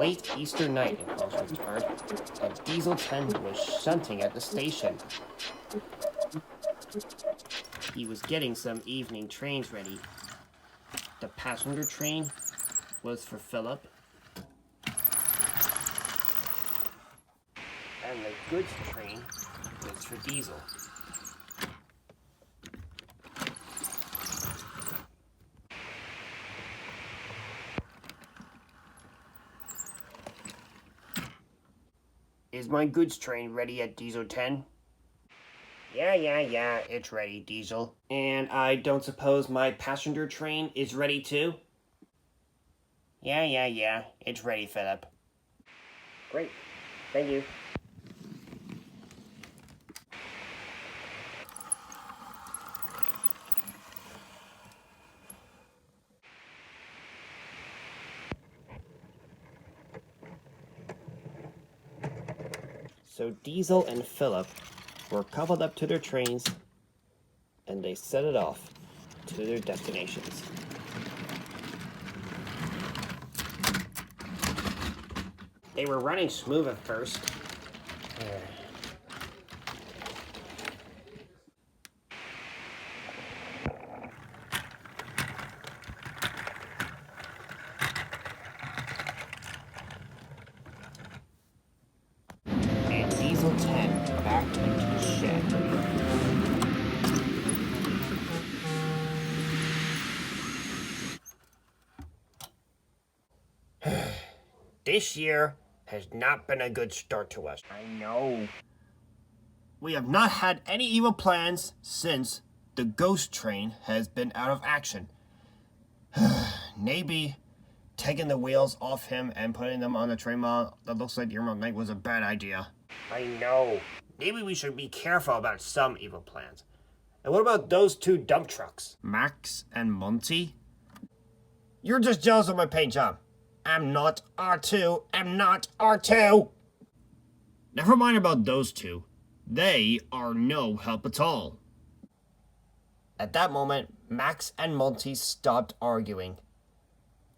late Easter night in Crossroads Park, and Diesel 10 was shunting at the station. He was getting some evening trains ready. The passenger train was for Philip, and the goods train was for Diesel. Is my goods train ready at Diesel 10? Yeah, it's ready, Diesel. And I don't suppose my passenger train is ready too? Yeah, it's ready, Philip. Great, thank you. So Diesel and Philip were coupled up to their trains, and they set it off to their destinations. They were running smooth at first. And Diesel 10 backed into the shed. This year has not been a good start to us. I know. We have not had any evil plans since the ghost train has been out of action. Maybe taking the wheels off him and putting them on the train model that looks like the Emerald Knight was a bad idea. I know. Maybe we should be careful about some evil plans. And what about those two dump trucks? Max and Monty? You're just jealous of my paint job. I'm not R2. I'm not R2. Never mind about those two. They are no help at all. At that moment, Max and Monty stopped arguing.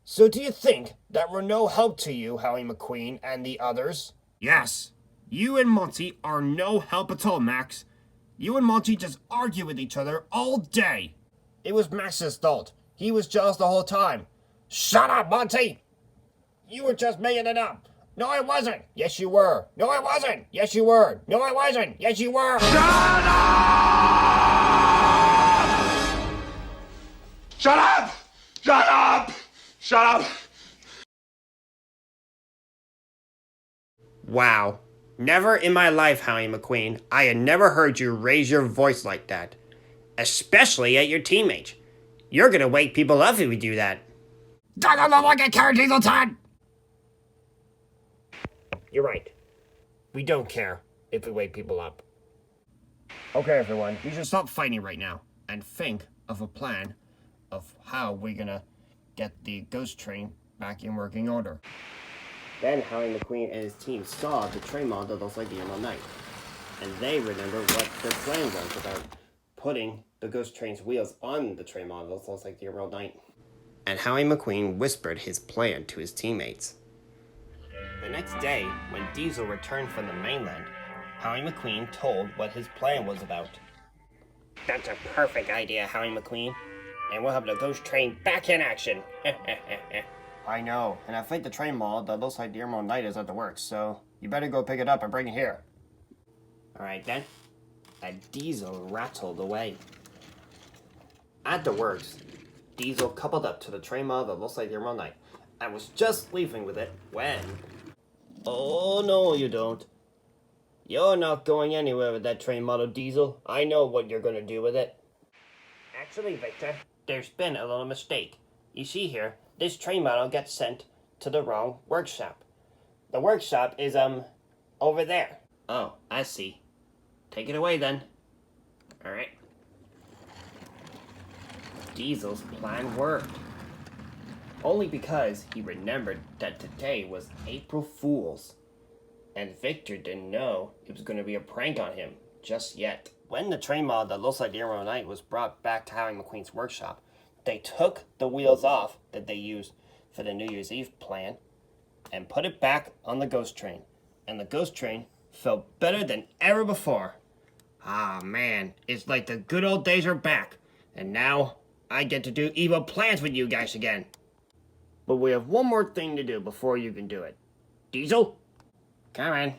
So do you think that we're no help to you, Howie McQueen, and the others? Yes. You and Monty are no help at all, Max. You and Monty just argue with each other all day. It was Max's fault. He was jealous the whole time. Shut up, Monty! You were just making it up. No, I wasn't. Yes, you were. No, I wasn't. Yes, you were. No, I wasn't. Yes, you were. Shut up! Shut up! Shut up! Shut up! Wow. Never in my life, Howie McQueen, I had never heard you raise your voice like that. Especially at your teammates. You're gonna wake people up if you do that. Doesn't look like a car, Diesel 10! You're right. We don't care if we wake people up. Okay, everyone, we should stop fighting right now and think of a plan of how we're gonna get the ghost train back in working order. Then Howie McQueen and his team saw the train model that looks like the Emerald Knight, and they remember what their plan was about putting the ghost train's wheels on the train model that looks like the Emerald Knight. And Howie McQueen whispered his plan to his teammates. The next day, when Diesel returned from the mainland, Howie McQueen told what his plan was about. That's a perfect idea, Howie McQueen. And we'll have the ghost train back in action. I know, and I think the train model that looks like the Emerald Knight is at the works, so you better go pick it up and bring it here. Alright then. And Diesel rattled away. At the works, Diesel coupled up to the train model that looks like the Emerald Knight and was just leaving with it when... Oh, no, you don't. You're not going anywhere with that train model, Diesel. I know what you're going to do with it. Actually, Victor, there's been a little mistake. You see here, this train model gets sent to the wrong workshop. The workshop is, over there. Oh, I see. Take it away, then. Alright. Diesel's plan worked. Only because he remembered that today was April Fool's. And Victor didn't know it was going to be a prank on him just yet. When the train model that looks like the Emerald Knight was brought back to Howie McQueen's workshop, they took the wheels off that they used for the New Year's Eve plan, and put it back on the ghost train. And the ghost train felt better than ever before. Ah, man, it's like the good old days are back. And now I get to do evil plans with you guys again. But we have one more thing to do before you can do it. Diesel? Come on.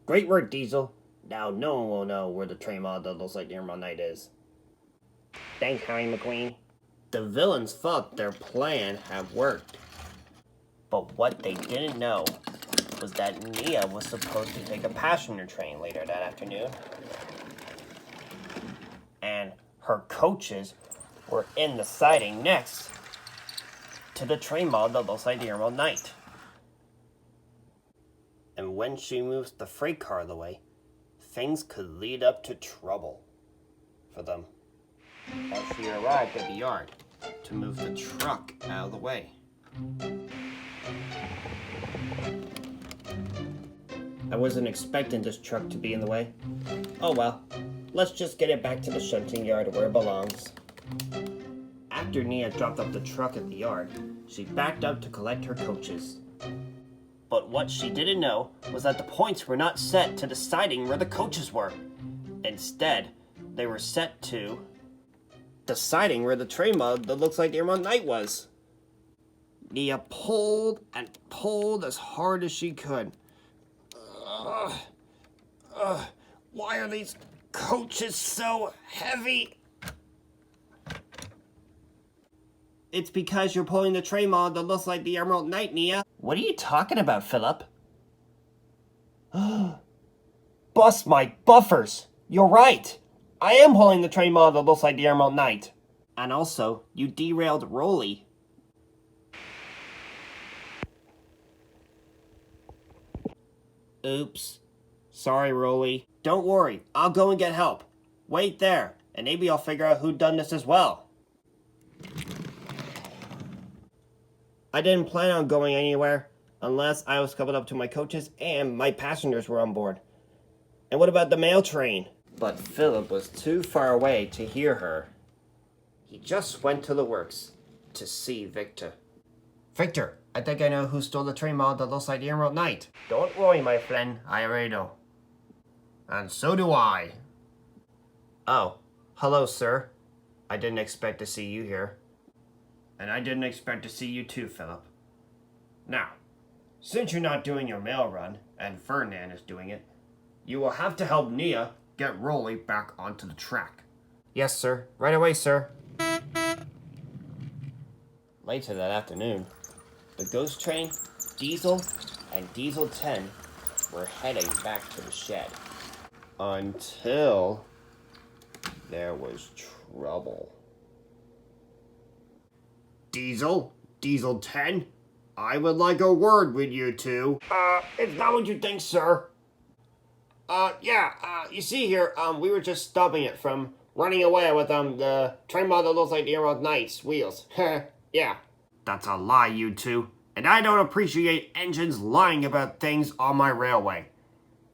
Great work, Diesel. Now no one will know where the train mod that looks like the Emerald Knight is. Thanks, Harry McQueen. The villains thought their plan had worked. But what they didn't know was that Nia was supposed to take a passenger train later that afternoon. And her coaches were in the siding next to the train mod that looks like the Emerald Knight. And when she moves the freight car out of the way, things could lead up to trouble for them. As she arrived at the yard to move the truck out of the way. I wasn't expecting this truck to be in the way. Oh well, let's just get it back to the shunting yard where it belongs. After Nia dropped off the truck at the yard, she backed up to collect her coaches. But what she didn't know was that the points were not set to the siding where the coaches were. Instead, they were set to the siding where the train mod that looks like the Emerald Knight was. Nia pulled and pulled as hard as she could. Why are these coaches so heavy? It's because you're pulling the train mod that looks like the Emerald Knight, Nia. What are you talking about, Philip? Bust my buffers! You're right! I am pulling the train mod that looks like the Emerald Knight. And also, you derailed Rolly. Oops. Sorry, Rolly. Don't worry, I'll go and get help. Wait there, and maybe I'll figure out who done this as well. I didn't plan on going anywhere unless I was coupled up to my coaches and my passengers were on board. And what about the mail train? But Philip was too far away to hear her. He just went to the works to see Victor. Victor, I think I know who stole the train mod that looks like the Emerald Knight. Don't worry, my friend. I already know. And so do I. Oh, hello, sir. I didn't expect to see you here. And I didn't expect to see you too, Philip. Now, since you're not doing your mail run, and Ferdinand is doing it, you will have to help Nia get Rolly back onto the track. Yes, sir. Right away, sir. Later that afternoon, the ghost train, Diesel, and Diesel 10 were heading back to the shed. Until there was trouble. Diesel? Diesel 10? I would like a word with you two. It's not what you think, sir. You see here, we were just stopping it from running away with, the train mod that looks like the Emerald Knight's wheels. Yeah. That's a lie, you two. And I don't appreciate engines lying about things on my railway.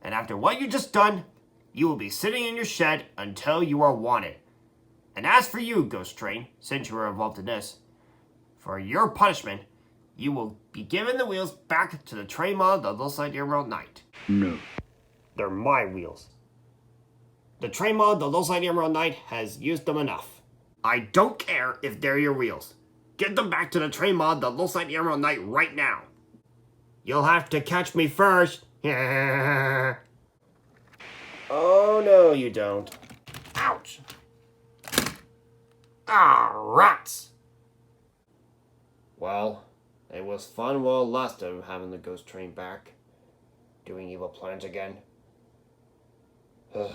And after what you just done, you will be sitting in your shed until you are wanted. And as for you, Ghost Train, since you were involved in this, for your punishment, you will be given the wheels back to the train mod that looks like the Emerald Knight. No. They're my wheels. The train mod that looks like the Emerald Knight has used them enough. I don't care if they're your wheels. Get them back to the train mod that looks like the Emerald Knight right now. You'll have to catch me first. Oh, no, you don't. Ouch. Ah, rats. Well, it was fun while it lasted having the ghost train back. Doing evil plans again. A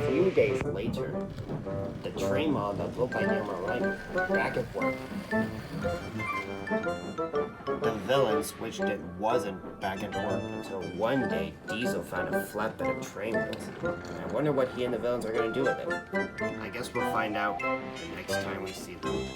few days later, the train mod that looked like Emerald Knight was back at work. The villains wished it wasn't back at work until one day Diesel found a flatbed of train wheels. I wonder what he and the villains are going to do with it. I guess we'll find out the next time we see them.